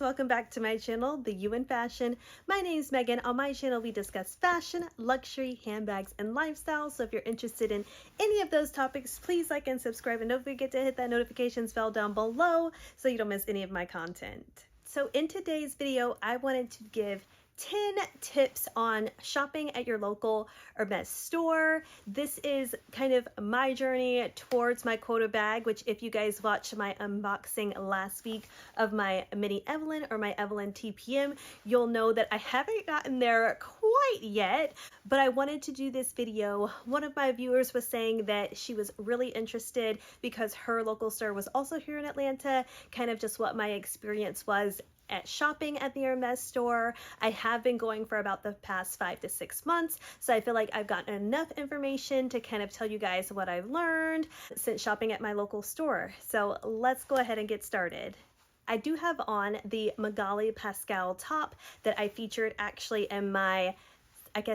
welcome back to my channel, The You in Fashion. My name is Megan. On my channel we discuss fashion, luxury, handbags, and lifestyle. So if you're interested in any of those topics, please like and subscribe, and don't forget to hit that notifications bell down below so you don't miss any of my content. So in today's video, I wanted to give 10 tips on shopping at your local Hermes store. This is kind of my journey towards my quota bag, which if you guys watched my unboxing last week of my mini Evelyn or my Evelyn TPM, you'll know that I haven't gotten there quite yet, but I wanted to do this video. One of my viewers was saying that she was really interested because her local store was also here in Atlanta, kind of just what my experience was at shopping at the Hermes store. I have been going for about the past 5 to 6 months, so I feel like I've gotten enough information to kind of tell you guys what I've learned since shopping at my local store. So let's go ahead and get started. I do have on the Magali Pascal top that I featured actually in my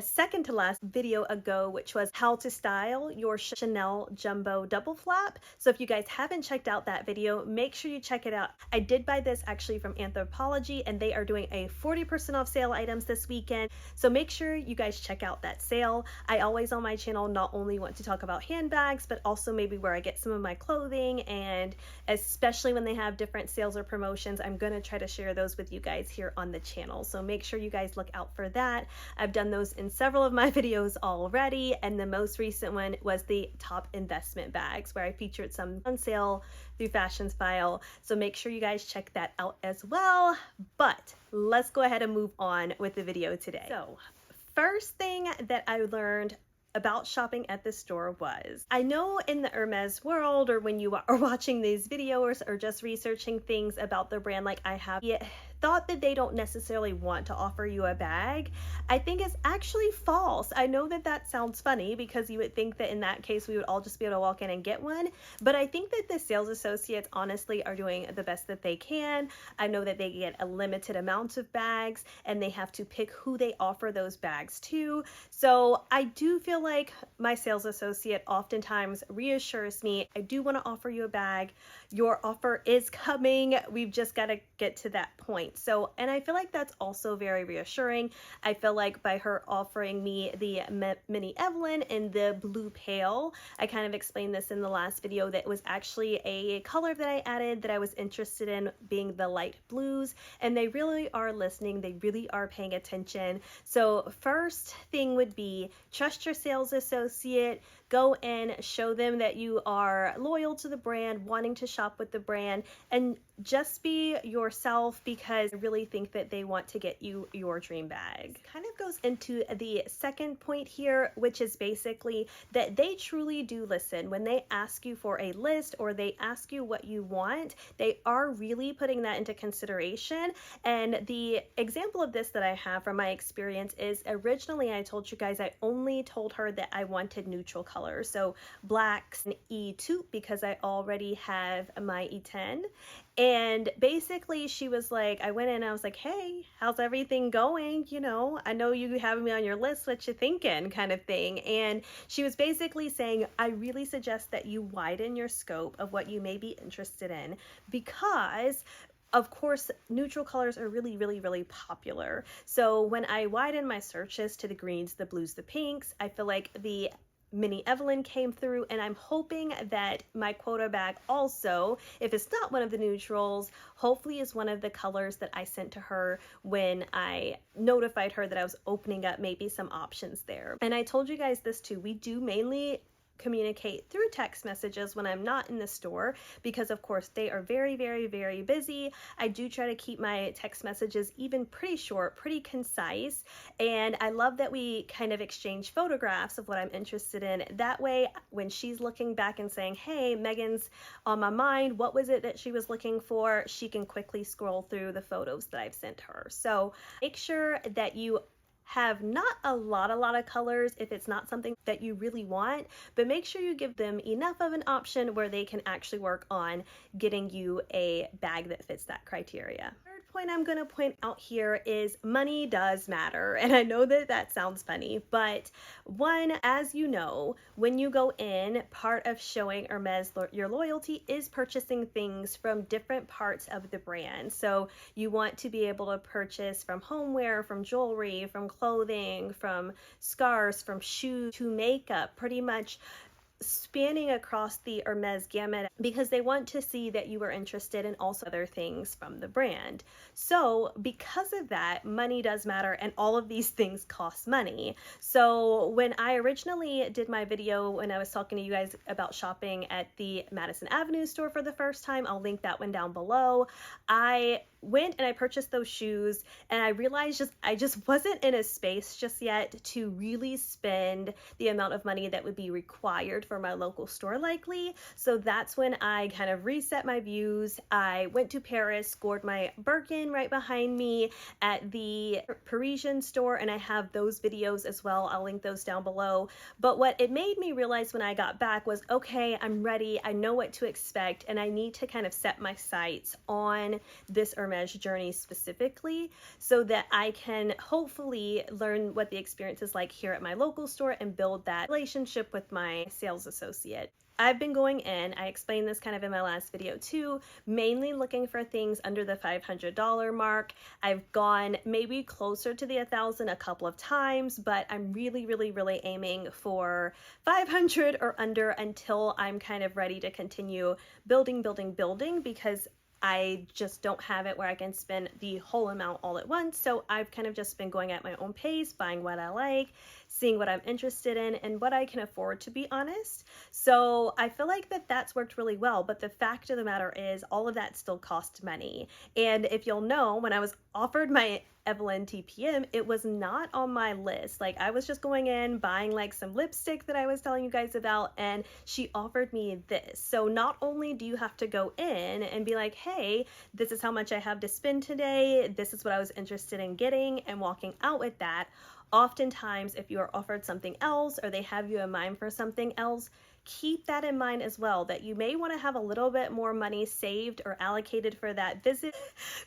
second to last video ago, which was how to style your Chanel jumbo double flap. So if you guys haven't checked out that video, make sure you check it out. I did buy this actually from Anthropologie, and they are doing a 40% off sale items this weekend. So make sure you guys check out that sale. I always on my channel not only want to talk about handbags, but also maybe where I get some of my clothing, and especially when they have different sales or promotions, I'm gonna try to share those with you guys here on the channel. So make sure you guys look out for that. I've done those in several of my videos already, and the most recent one was the top investment bags, where I featured some on sale through Fashion File. So make sure you guys check that out as well. But let's go ahead and move on with the video today. So first thing that I learned about shopping at the store was, I know in the Hermes world, or when you are watching these videos or just researching things about the brand like I have, thought that they don't necessarily want to offer you a bag. I think it's actually false. I know that that sounds funny because you would think that in that case we would all just be able to walk in and get one, but I think that the sales associates honestly are doing the best that they can. I know that they get a limited amount of bags and they have to pick who they offer those bags to. So I do feel like my sales associate oftentimes reassures me, I do want to offer you a bag. Your offer is coming. We've just got to get to that point. So, and I feel like that's also very reassuring. I feel like by her offering me the mini Evelyn in the blue pale, I kind of explained this in the last video, that was actually a color that I added that I was interested in, being the light blues, and they really are listening. They really are paying attention. So first thing would be trust your sales associate. Go in, show them that you are loyal to the brand, wanting to shop with the brand, and just be yourself, because I really think that they want to get you your dream bag. Kind of goes into the second point here, which is basically that they truly do listen. When they ask you for a list or they ask you what you want, they are really putting that into consideration. And the example of this that I have from my experience is, originally I told you guys I only told her that I wanted neutral colors, so blacks and E2, because I already have my E10. And basically she was like, I went in and I was like, hey, how's everything going? You know, I know you have me on your list, what you thinking, kind of thing. And she was basically saying, I really suggest that you widen your scope of what you may be interested in, because of course, neutral colors are really, really, really popular. So when I widen my searches to the greens, the blues, the pinks, I feel like the mini Evelyn came through, and I'm hoping that my quota bag also, if it's not one of the neutrals, hopefully is one of the colors that I sent to her when I notified her that I was opening up maybe some options there. And I told you guys this too, we do mainly communicate through text messages when I'm not in the store, because of course they are very, very, very busy. I do try to keep my text messages even pretty short, pretty concise, and I love that we kind of exchange photographs of what I'm interested in. That way when she's looking back and saying, hey, Megan's on my mind, what was it that she was looking for, she can quickly scroll through the photos that I've sent her. So make sure that you have not a lot of colors if it's not something that you really want, but make sure you give them enough of an option where they can actually work on getting you a bag that fits that criteria. point I'm going to point out here is money does matter. And I know that that sounds funny, but one, as you know, when you go in, part of showing Hermes your loyalty is purchasing things from different parts of the brand. So you want to be able to purchase from homeware, from jewelry, from clothing, from scarves, from shoes to makeup, pretty much spanning across the Hermes gamut, because they want to see that you are interested in also other things from the brand. So because of that, money does matter, and all of these things cost money. So when I originally did my video, when I was talking to you guys about shopping at the Madison Avenue store for the first time, I'll link that one down below. I went and I purchased those shoes, and I realized I just wasn't in a space just yet to really spend the amount of money that would be required for my local store likely. So that's when I kind of reset my views. I went to Paris, scored my Birkin right behind me at the Parisian store, and I have those videos as well. I'll link those down below. But what it made me realize when I got back was, okay, I'm ready. I know what to expect, and I need to kind of set my sights on this Hermes journey specifically so that I can hopefully learn what the experience is like here at my local store and build that relationship with my sales associate. I've been going in, I explained this kind of in my last video too, mainly looking for things under the $500 mark. I've gone maybe closer to the 1,000 a couple of times, but I'm really aiming for 500 or under until I'm kind of ready to continue building, because I just don't have it where I can spend the whole amount all at once. So I've kind of just been going at my own pace, buying what I like, seeing what I'm interested in, and what I can afford, to be honest. So I feel like that's worked really well. But the fact of the matter is, all of that still costs money. And if you'll know, when I was offered my Evelyn TPM, it was not on my list. Like, I was just going in, buying like some lipstick that I was telling you guys about, and she offered me this. So not only do you have to go in and be like, hey, this is how much I have to spend today, this is what I was interested in getting, and walking out with that. Oftentimes, if you are offered something else or they have you in mind for something else, keep that in mind as well, that you may want to have a little bit more money saved or allocated for that visit,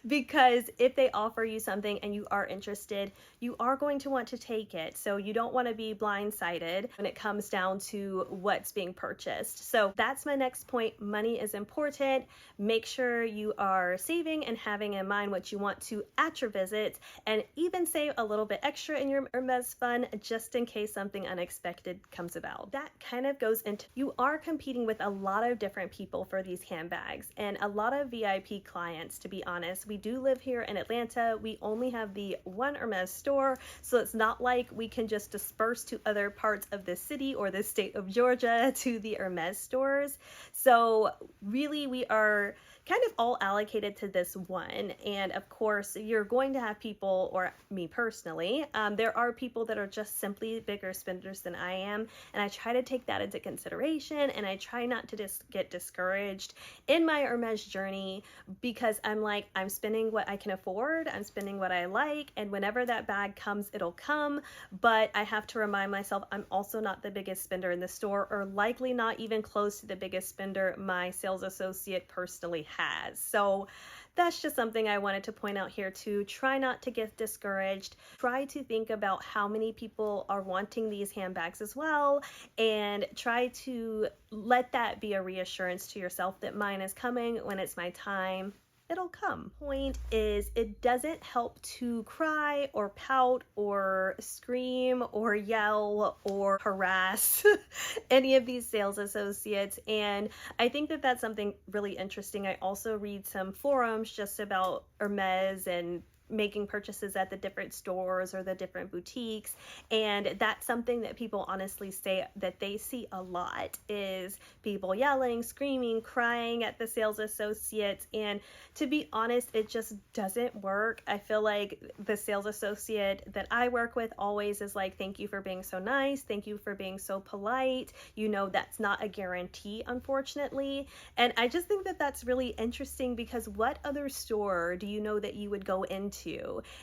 because if they offer you something and you are interested, you are going to want to take it. So you don't want to be blindsided when it comes down to what's being purchased. So that's my next point. Money is important. Make sure you are saving and having in mind what you want to at your visit, and even save a little bit extra in your Hermes fund just in case something unexpected comes about. That kind of goes into, you are competing with a lot of different people for these handbags and a lot of VIP clients, to be honest. We do live here in Atlanta. We only have the one Hermes store, so it's not like we can just disperse to other parts of the city or the state of Georgia to the Hermes stores. So really, we are kind of all allocated to this one. And of course, you're going to have people, or me personally, there are people that are just simply bigger spenders than I am, and I try to take that into consideration, and I try not to just get discouraged in my Hermes journey, because I'm like, I'm spending what I can afford, I'm spending what I like, and whenever that bag comes, it'll come. But I have to remind myself, I'm also not the biggest spender in the store, or likely not even close to the biggest spender my sales associate personally has. So that's just something I wanted to point out here too. Try not to get discouraged. Try to think about how many people are wanting these handbags as well, and try to let that be a reassurance to yourself that mine is coming. When it's my time, it'll come. Point is, it doesn't help to cry or pout or scream or yell or harass any of these sales associates. And I think that that's something really interesting. I also read some forums just about Hermes and making purchases at the different stores or the different boutiques, and that's something that people honestly say that they see a lot, is people yelling, screaming, crying at the sales associates. And to be honest, it just doesn't work. I feel like the sales associate that I work with always is like, thank you for being so nice, thank you for being so polite. You know, that's not a guarantee, unfortunately. And I just think that that's really interesting, because what other store do you know that you would go into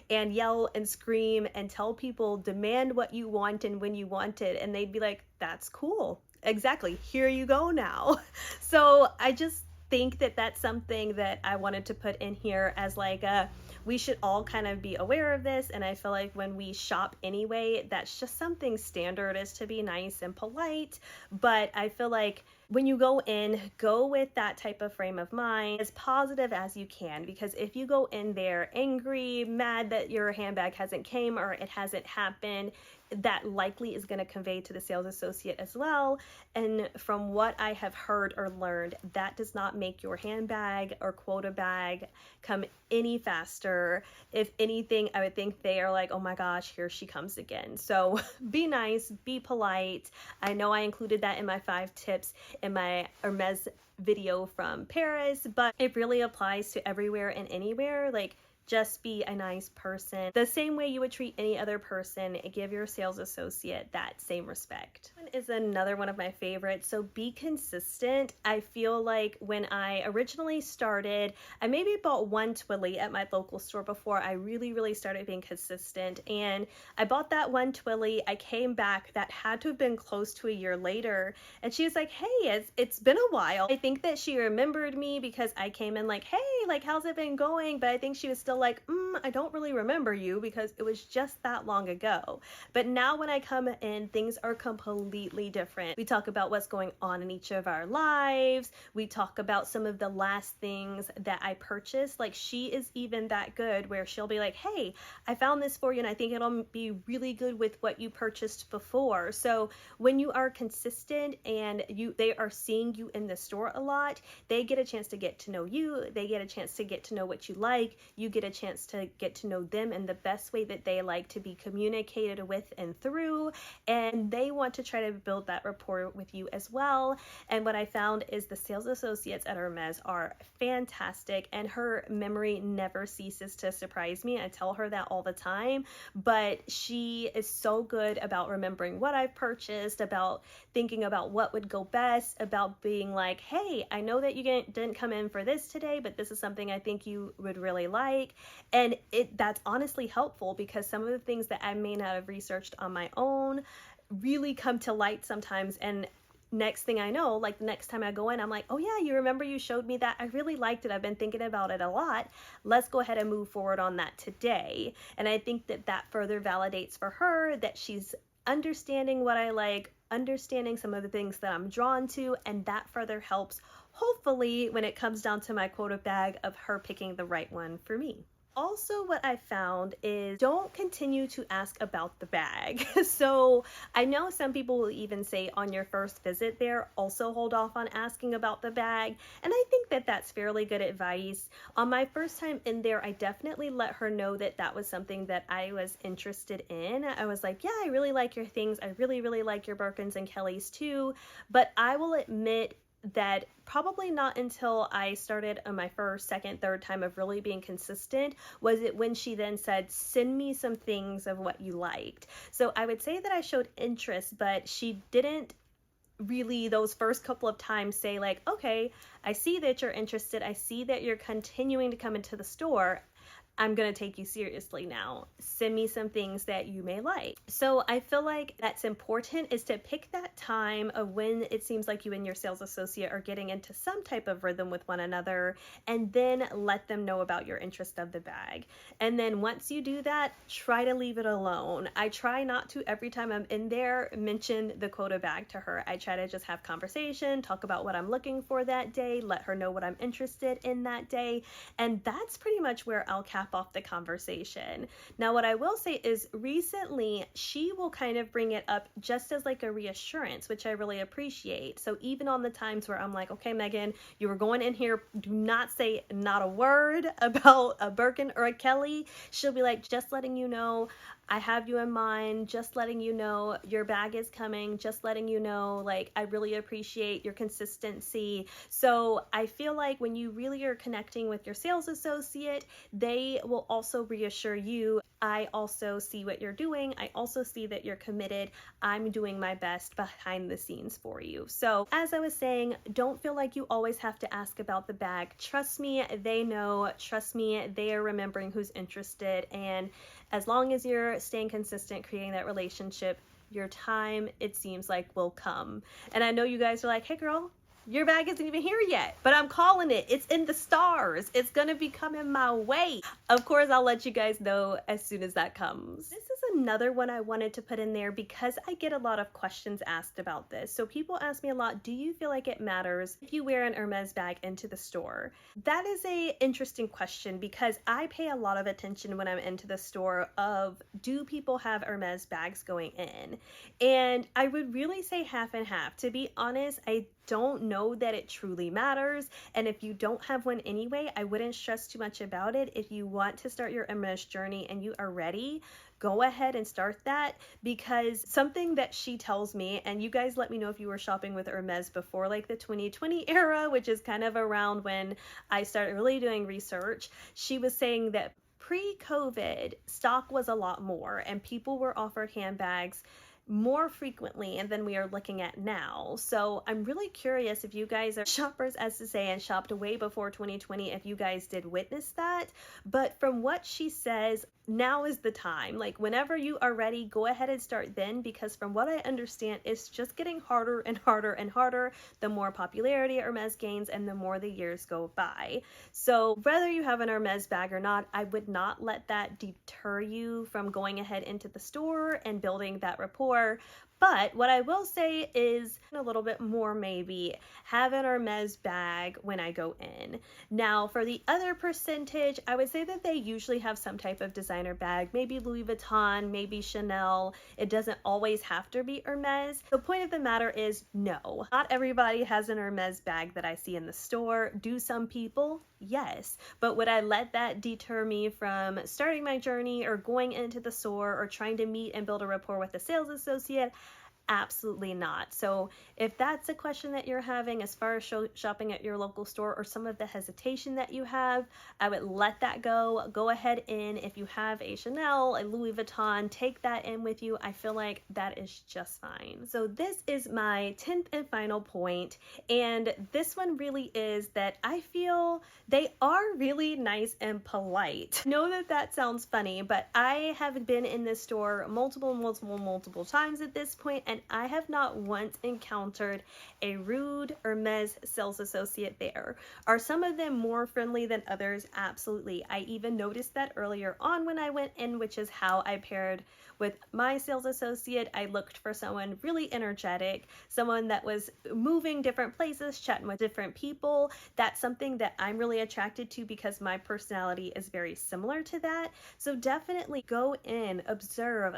and yell and scream and tell people, demand what you want and when you want it, and they'd be like, that's cool, exactly, here you go now. So I just think that that's something that I wanted to put in here as like a we should all kind of be aware of this. And I feel like when we shop anyway, that's just something standard, is to be nice and polite. But I feel like when you go in, go with that type of frame of mind, as positive as you can, because if you go in there angry, mad that your handbag hasn't came or it hasn't happened, that likely is going to convey to the sales associate as well. And from what I have heard or learned, that does not make your handbag or quota bag come any faster. If anything, I would think they are like, oh my gosh, here she comes again. So be nice, be polite. I know I included that in my 5 tips in my Hermes video from Paris, but it really applies to everywhere and anywhere. Like, just be a nice person. The same way you would treat any other person, give your sales associate that same respect. One is another one of my favorites. So be consistent. I feel like when I originally started, I maybe bought one Twilly at my local store before I really started being consistent. And I bought that one Twilly. I came back, that had to have been close to a year later. And she was like, hey, it's been a while. I think that she remembered me because I came in like, hey, like, how's it been going? But I think she was still like, I don't really remember you because it was just that long ago. But now when I come in, things are completely different. We talk about what's going on in each of our lives. We talk about some of the last things that I purchased. Like, she is even that good where she'll be like, hey, I found this for you and I think it'll be really good with what you purchased before. So when you are consistent and they are seeing you in the store a lot, they get a chance to get to know you. They get a chance to get to know what you like. You get a chance to get to know them in the best way that they like to be communicated with and through, and they want to try to build that rapport with you as well. And what I found is the sales associates at Hermes are fantastic, and her memory never ceases to surprise me. I tell her that all the time, but she is so good about remembering what I've purchased, about thinking about what would go best, about being like, hey, I know that you didn't come in for this today, but this is something I think you would really like. And that's honestly helpful because some of the things that I may not have researched on my own really come to light sometimes. And next thing I know, like the next time I go in, I'm like, oh yeah, you remember you showed me that? I really liked it. I've been thinking about it a lot. Let's go ahead and move forward on that today. And I think that that further validates for her that she's understanding what I like, understanding some of the things that I'm drawn to, and that further helps, hopefully, when it comes down to my quota bag, of her picking the right one for me. Also, what I found is don't continue to ask about the bag. So I know some people will even say on your first visit there, also hold off on asking about the bag. And I think that that's fairly good advice. On my first time in there, I definitely let her know that that was something that I was interested in. I was like, yeah, I really like your things. I really like your Birkins and Kellys too. But I will admit that probably not until I started on my first, second, third time of really being consistent was it when she then said, send me some things of what you liked. So I would say that I showed interest, but she didn't really those first couple of times say like, okay, I see that you're interested. I see that you're continuing to come into the store. I'm going to take you seriously now. Send me some things that you may like. So I feel like that's important, is to pick that time of when it seems like you and your sales associate are getting into some type of rhythm with one another, and then let them know about your interest of the bag. And then once you do that, try to leave it alone. I try not to, every time I'm in there, mention the quota bag to her. I try to just have conversation, talk about what I'm looking for that day, let her know what I'm interested in that day. And that's pretty much where I'll cap off the conversation. Now, what I will say is recently she will kind of bring it up just as like a reassurance, which I really appreciate. So even on the times where I'm like, okay, Megan, you were going in here, do not say not a word about a Birkin or a Kelly. She'll be like, just letting you know, I have you in mind, just letting you know your bag is coming, just letting you know, like, I really appreciate your consistency. So I feel like when you really are connecting with your sales associate, they will also reassure you, I also see what you're doing. I also see that you're committed. I'm doing my best behind the scenes for you. So as I was saying, don't feel like you always have to ask about the bag. Trust me, they know. Trust me, they are remembering who's interested. And as long as you're staying consistent, creating that relationship, your time, it seems like, will come. And I know you guys are like, hey girl, Your bag isn't even here yet, but I'm calling it. It's in the stars. It's gonna be coming my way. Of course, I'll let you guys know as soon as that comes. This is another one I wanted to put in there because I get a lot of questions asked about this. So people ask me a lot, do you feel like it matters if you wear an Hermes bag into the store? That is a interesting question because I pay a lot of attention when I'm into the store of, do people have Hermes bags going in? And I would really say half and half. To be honest, I don't know that it truly matters, and if you don't have one anyway, I wouldn't stress too much about it. If you want to start your Hermes journey and you are ready, go ahead and start that, because something that she tells me, and you guys let me know if you were shopping with Hermes before like the 2020 era, which is kind of around when I started really doing research. She was saying that pre-COVID stock was a lot more and people were offered handbags more frequently and than we are looking at now. So I'm really curious if you guys are shoppers, as to say, and shopped way before 2020, if you guys did witness that. But from what she says, now is the time. Like, whenever you are ready, go ahead and start then, because from what I understand, it's just getting harder and harder and harder the more popularity Hermes gains and the more the years go by. So whether you have an Hermes bag or not, I would not let that deter you from going ahead into the store and building that rapport. But what I will say is a little bit more, maybe have an Hermes bag when I go in. Now, for the other percentage, I would say that they usually have some type of designer bag, maybe Louis Vuitton, maybe Chanel. It doesn't always have to be Hermes. The point of the matter is, no, not everybody has an Hermes bag that I see in the store. Do some people? Yes. But would I let that deter me from starting my journey or going into the store or trying to meet and build a rapport with a sales associate? Absolutely not. So if that's a question that you're having as far as shopping at your local store, or some of the hesitation that you have, I would let that go. Go ahead in. If you have a Chanel, a Louis Vuitton, take that in with you. I feel like that is just fine. So this is my 10th and final point, and this one really is that I feel they are really nice and polite. I know that that sounds funny, but I have been in this store multiple times at this point, and I have not once encountered a rude Hermes sales associate there. Are some of them more friendly than others? Absolutely. I even noticed that earlier on when I went in, which is how I paired with my sales associate. I looked for someone really energetic, someone that was moving different places, chatting with different people. That's something that I'm really attracted to because my personality is very similar to that. So definitely go in, observe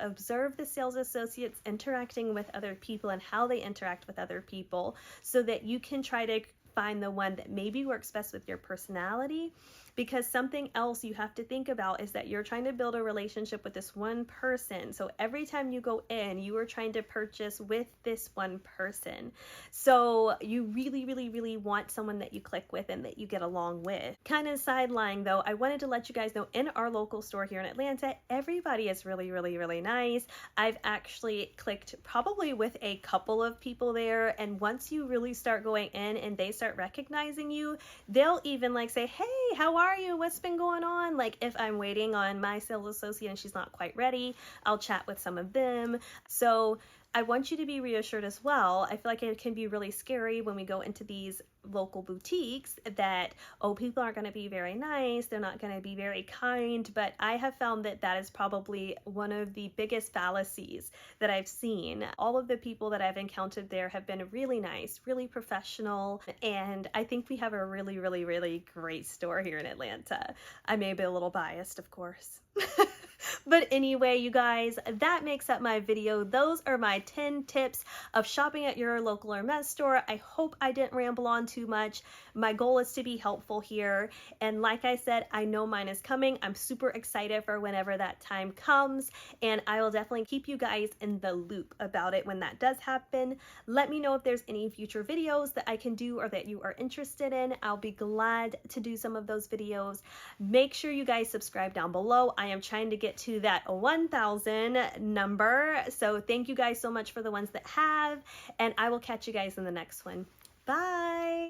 the sales associates interacting with other people and how they interact with other people, so that you can try to find the one that maybe works best with your personality. Because something else you have to think about is that you're trying to build a relationship with this one person. So every time you go in, you are trying to purchase with this one person. So you really want someone that you click with and that you get along with. Kind of sideline though, I wanted to let you guys know, in our local store here in Atlanta, everybody is really nice. I've actually clicked probably with a couple of people there, and once you really start going in and they start recognizing you, they'll even like say, hey, how are you? What's been going on? Like, if I'm waiting on my sales associate and she's not quite ready, I'll chat with some of them. So I want you to be reassured as well. I feel like it can be really scary when we go into these local boutiques that, oh, people aren't going to be very nice, they're not going to be very kind, but I have found that that is probably one of the biggest fallacies that I've seen. All of the people that I've encountered there have been really nice, really professional, and I think we have a really great store here in Atlanta. I may be a little biased, of course. But anyway, you guys, that makes up my video. Those are my 10 tips of shopping at your local Hermes store. I hope I didn't ramble on too much. My goal is to be helpful here. And like I said, I know mine is coming. I'm super excited for whenever that time comes. And I will definitely keep you guys in the loop about it when that does happen. Let me know if there's any future videos that I can do or that you are interested in. I'll be glad to do some of those videos. Make sure you guys subscribe down below. I am trying to get to that 1,000 number. So thank you guys so much for the ones that have, and I will catch you guys in the next one. Bye.